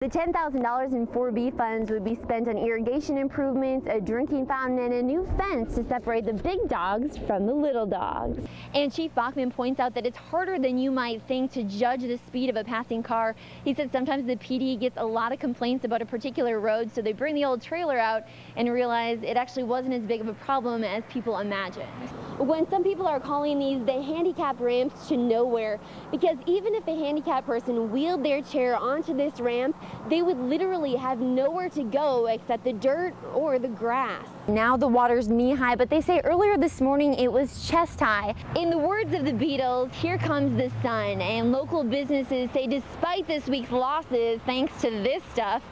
The $10,000 in 4B funds would be spent on irrigation improvements, a drinking fountain, and a new fence to separate the big dogs from the little dogs. And Chief Bachman points out that it's harder than you might think to judge the speed of a passing car. He said sometimes the PD gets a lot of complaints about a particular road, so they bring the old trailer out and realize it actually wasn't as big of a problem as people imagined. When some people are calling these the handicap ramps to nowhere, because even if a handicapped person wheeled their chair onto this ramp, they would literally have nowhere to go except the dirt or the grass. Now the water's knee-high, but they say earlier this morning it was chest-high. In the words of the Beatles, here comes the sun, and local businesses say despite this week's losses, thanks to this stuff,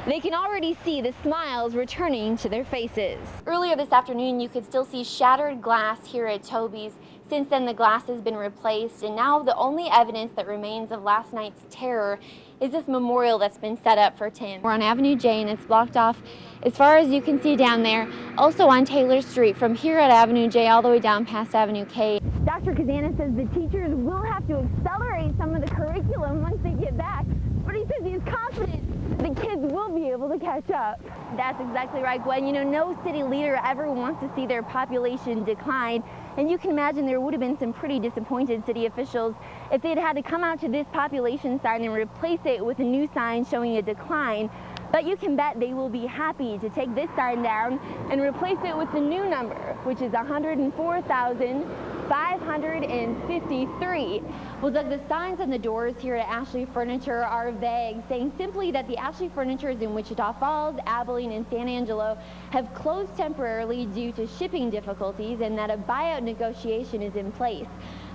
they can already see the smiles returning to their faces. Earlier this afternoon, you could still see shattered glass here at Toby's. Since then, the glass has been replaced, and now the only evidence that remains of last night's terror is this memorial that's been set up for Tim. We're on Avenue J, and it's blocked off as far as you can see down there. Also on Taylor Street, from here at Avenue J all the way down past Avenue K. Dr. Kazana says the teachers will have to accelerate some of the curriculum once they get back, but he says he's confident the kids will be able to catch up. That's exactly right, Gwen. You know, no city leader ever wants to see their population decline, and you can imagine there would have been some pretty disappointed city officials if they'd had to come out to this population sign and replace it with a new sign showing a decline. But you can bet they will be happy to take this sign down and replace it with the new number, which is 104,553. Well, Doug, the signs on the doors here at Ashley Furniture are vague, saying simply that the Ashley Furnitures in Wichita Falls, Abilene, and San Angelo have closed temporarily due to shipping difficulties and that a buyout negotiation is in place.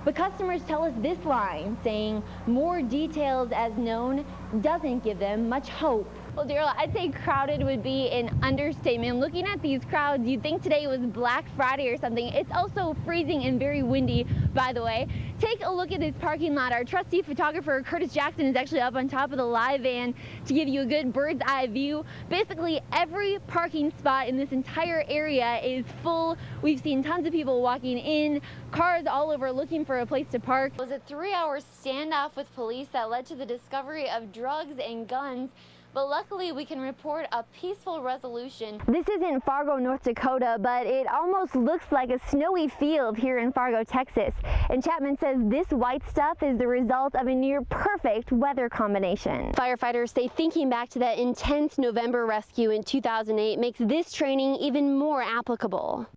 But customers tell us this line, saying more details as known, doesn't give them much hope. Well, Daryl, I'd say crowded would be an understatement. Looking at these crowds, you'd think today was Black Friday or something. It's also freezing and very windy, by the way. Take a look at this parking lot. Our trusty photographer, Curtis Jackson, is actually up on top of the live van to give you a good bird's eye view. Basically, every parking spot in this entire area is full. We've seen tons of people walking in, cars all over looking for a place to park. It was a 3-hour standoff with police that led to the discovery of drugs and guns. But luckily, we can report a peaceful resolution. This isn't Fargo, North Dakota, but it almost looks like a snowy field here in Fargo, Texas. And Chapman says this white stuff is the result of a near perfect weather combination. Firefighters say thinking back to that intense November rescue in 2008 makes this training even more applicable.